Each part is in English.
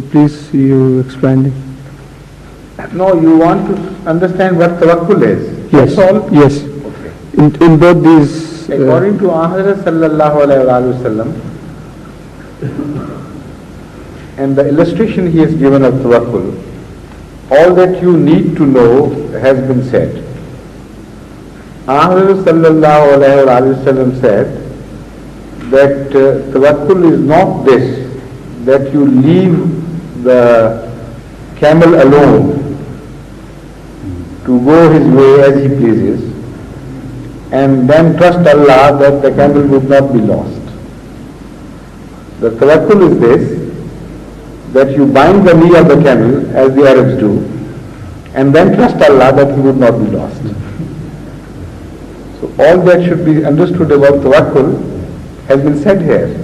Please, you expand it. No, you want to understand what tawakkul is. Yes. That's all? Yes. Okay. In both these. According to Ahmad sallallahu alayhi wa sallam, and the illustration he has given of tawakkul, all that you need to know has been said. Ahmad sallallahu alayhi wa sallam said that tawakkul is not this, that you leave the camel alone to go his way as he pleases and then trust Allah that the camel would not be lost. The tawakkul is this, that you bind the knee of the camel as the Arabs do and then trust Allah that he would not be lost. So all that should be understood about tawakkul has been said here.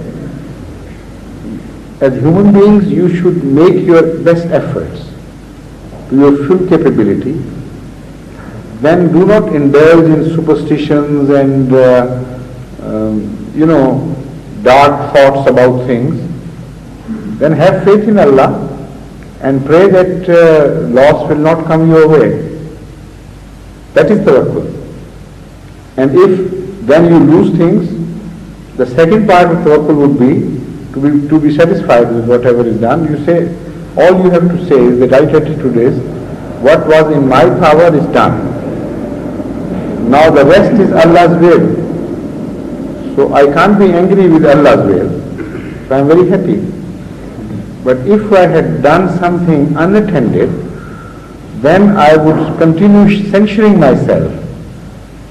As human beings, you should make your best efforts to your full capability. Then do not indulge in superstitions and dark thoughts about things. Then have faith in Allah and pray that loss will not come your way. That is tawakkul. And if then you lose things, the second part of tawakkul would be to be satisfied with whatever is done. You say, all you have to say is that I tell you today, what was in my power is done. Now the rest is Allah's will. So I can't be angry with Allah's will. So I am very happy. But if I had done something unattended, then I would continue censuring myself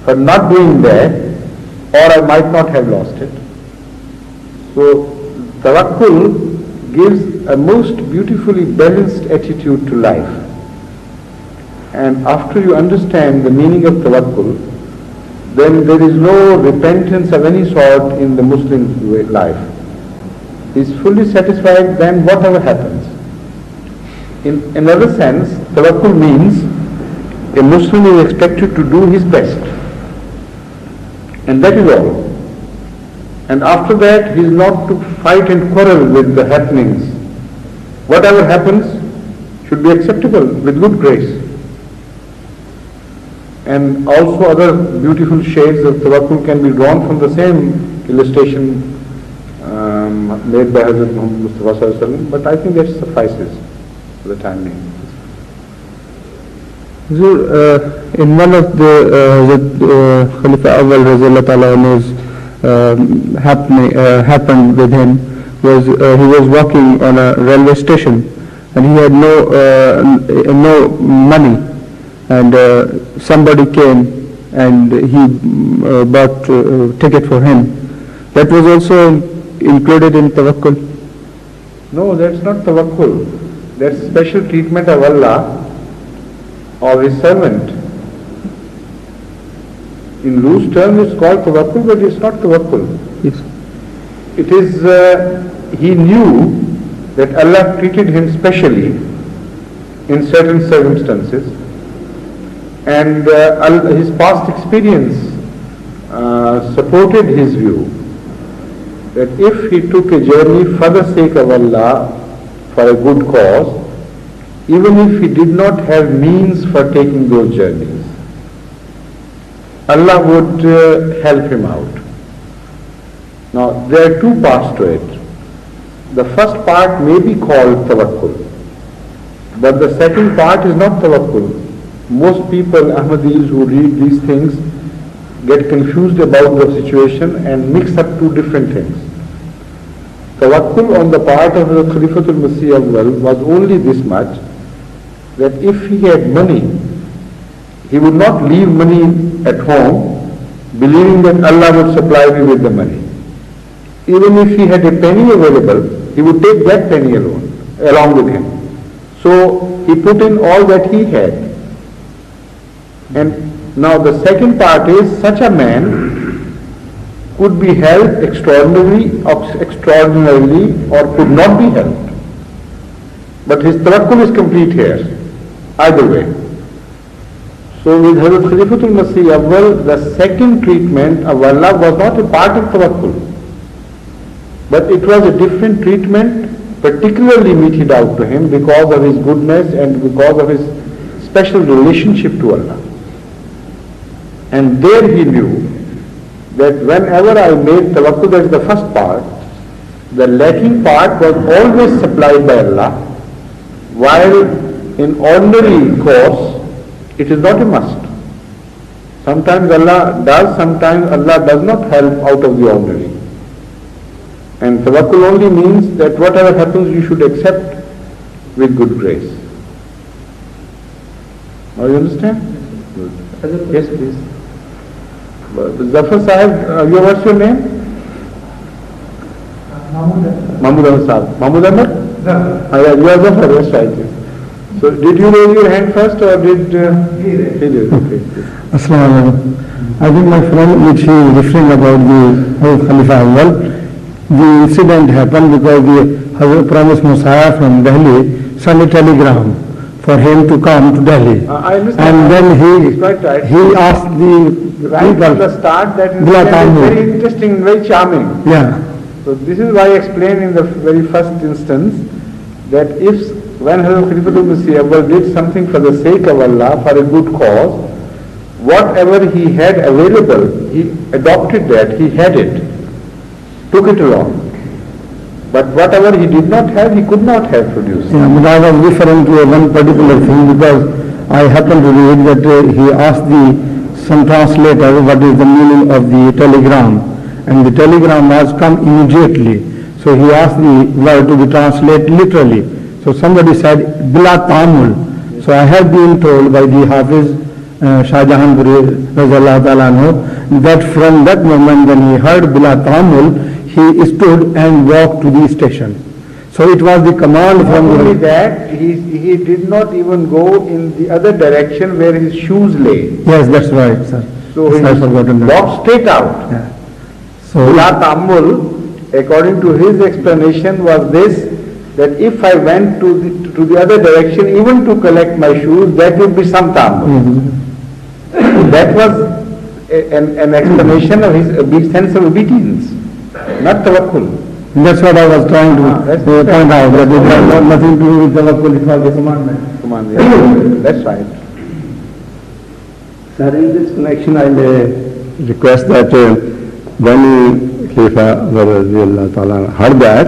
for not doing that, or I might not have lost it. So tawakkul gives a most beautifully balanced attitude to life. And after you understand the meaning of tawakkul, then there is no repentance of any sort in the Muslim life. He is fully satisfied then whatever happens. In another sense, tawakkul means a Muslim is expected to do his best. And that is all. And after that, he is not to fight and quarrel with the happenings. Whatever happens should be acceptable with good grace. And also other beautiful shades of tawakkul can be drawn from the same illustration made by Hazrat Muhammad Mustafa Sallallahu Alaihi Wasallam, but I think that suffices for the time being. In one of the Khalifa Awwal Razillah Ta'ala happened with him was he was walking on a railway station and he had no money, and somebody came and he bought a ticket for him. That was also included in tawakkul? No, that's not tawakkul. That's special treatment of Allah or His servant. In loose terms it's called tawakkul, but it's not tawakkul. Yes. It is, he knew that Allah treated him specially in certain circumstances, and his past experience supported his view that if he took a journey for the sake of Allah, for a good cause, even if he did not have means for taking those journeys, Allah would help him out. Now, there are two parts to it. The first part may be called tawakkul, but the second part is not tawakkul. Most people, Ahmadis who read these things, get confused about the situation and mix up two different things. Tawakkul on the part of the Khalifatul Masih Awwal was only this much, that if he had money, he would not leave money at home believing that Allah would supply me with the money. Even if he had a penny available, he would take that penny along with him. So he put in all that he had. And now the second part is, such a man could be helped extraordinarily or could not be helped. But his tawakkul is complete here, either way. So with Hazrat Khalifatul Masih Awwal, the second treatment of Allah was not a part of tawakkul, but it was a different treatment particularly meted out to him because of his goodness and because of his special relationship to Allah. And there he knew that whenever I made tawakkul, that is the first part, the lacking part was always supplied by Allah, while in ordinary course it is not a must. Sometimes Allah does, sometimes Allah does not help out of the ordinary. And tawakkul only means that whatever happens you should accept with good grace. Now you understand? Good. Yes, please. Zafar Sahib, what's your name? Mahmood Ahmed Sahib. Mahmood Ahmed? You are Zafar, that's right. So did you raise your hand first or did... He did. Okay. Assalamu alaikum. I think my friend, which he is referring about the Khalifa Awwal, the incident happened because the Hazrat promised Messiah from Delhi sent a telegram for him to come to Delhi. I understand. And then right. he asked the right people, from the start, that is very interesting, very charming. Yeah. So this is why I explained in the very first instance that when Hazrat Khalifatul Masih Awwal did something for the sake of Allah, for a good cause, whatever he had available, he adopted that, he had it, took it along. But whatever he did not have, he could not have produced. Yeah, but I was referring to one particular thing because I happened to read that he asked some translator what is the meaning of the telegram, and the telegram was come immediately. So he asked the word to be translated literally. So somebody said bila ta'amul. So I have been told by the Hafiz Shah Jahanpuri Razallahu Ta'ala anhu that from that moment when he heard bila ta'amul, he stood and walked to the station. So it was the command from not only that, he did not even go in the other direction where his shoes lay. Yes, that's right, sir. So he walked straight out. Yeah. So bila ta'amul, according to his explanation, was this, that if I went to the other direction, even to collect my shoes, that would be some ta'amul. That was an explanation of his sense of obedience, not tawakkul. That's what I was trying to point out, that it has nothing to do with tawakkul, it was a commandment. That's right. Sir, in this connection, I may request that when Khalifa heard that,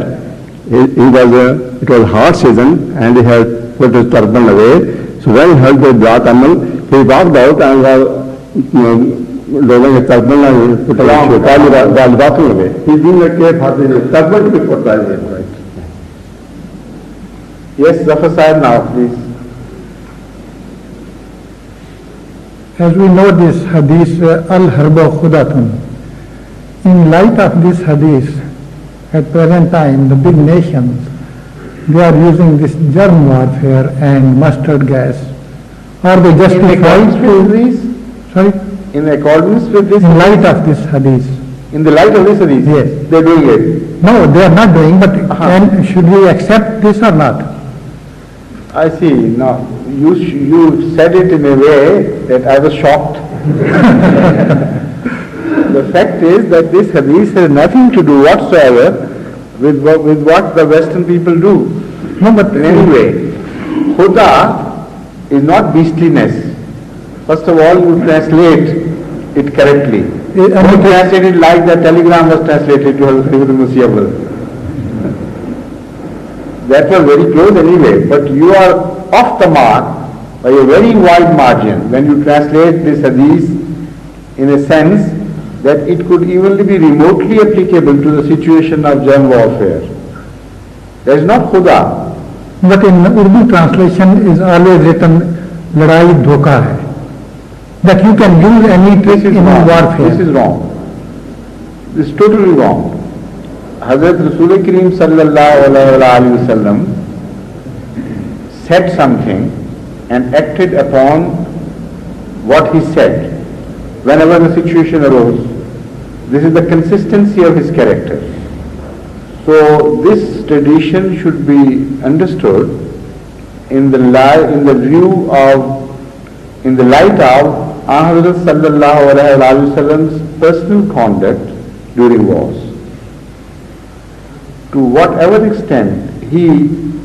it was hard season and he had put his turban away. So when he heard the Dua Amal, he walked out and was loading a turban and put while walking away. He didn't let the turban to be put by him. Right? Yes, Zafar Sahib, now please. As we know this hadith, al-harba khudatun. In light of this hadith, at present time, the big nations, they are using this germ warfare and mustard gas. Are they justified to... Sorry? In accordance with this... In light of this hadith. In the light of this hadith? Yes. They are doing it? No, they are not doing, but should we accept this or not? I see. Now, you said it in a way that I was shocked. The fact is that this hadith has nothing to do whatsoever with what the Western people do. No, but in any way, khuda is not beastliness. First of all, you translate it correctly. Don't translate it like the telegram was translated to Hazrat Khalifatul Masih Awwal. That was very close anyway, but you are off the mark by a very wide margin when you translate this hadith in a sense that it could even be remotely applicable to the situation of germ warfare. There is not khuda. But in Urdu translation is always written ladai dhoka hai. That you can use any trick in warfare. This is wrong. This is totally wrong. Hazrat Rasul Kareem sallallahu alayhi wa sallam said something and acted upon what he said whenever the situation arose. This is the consistency of his character. So this tradition should be understood in the light of Hazrat sallallahu alayhi wa sallam's personal conduct during wars. To whatever extent he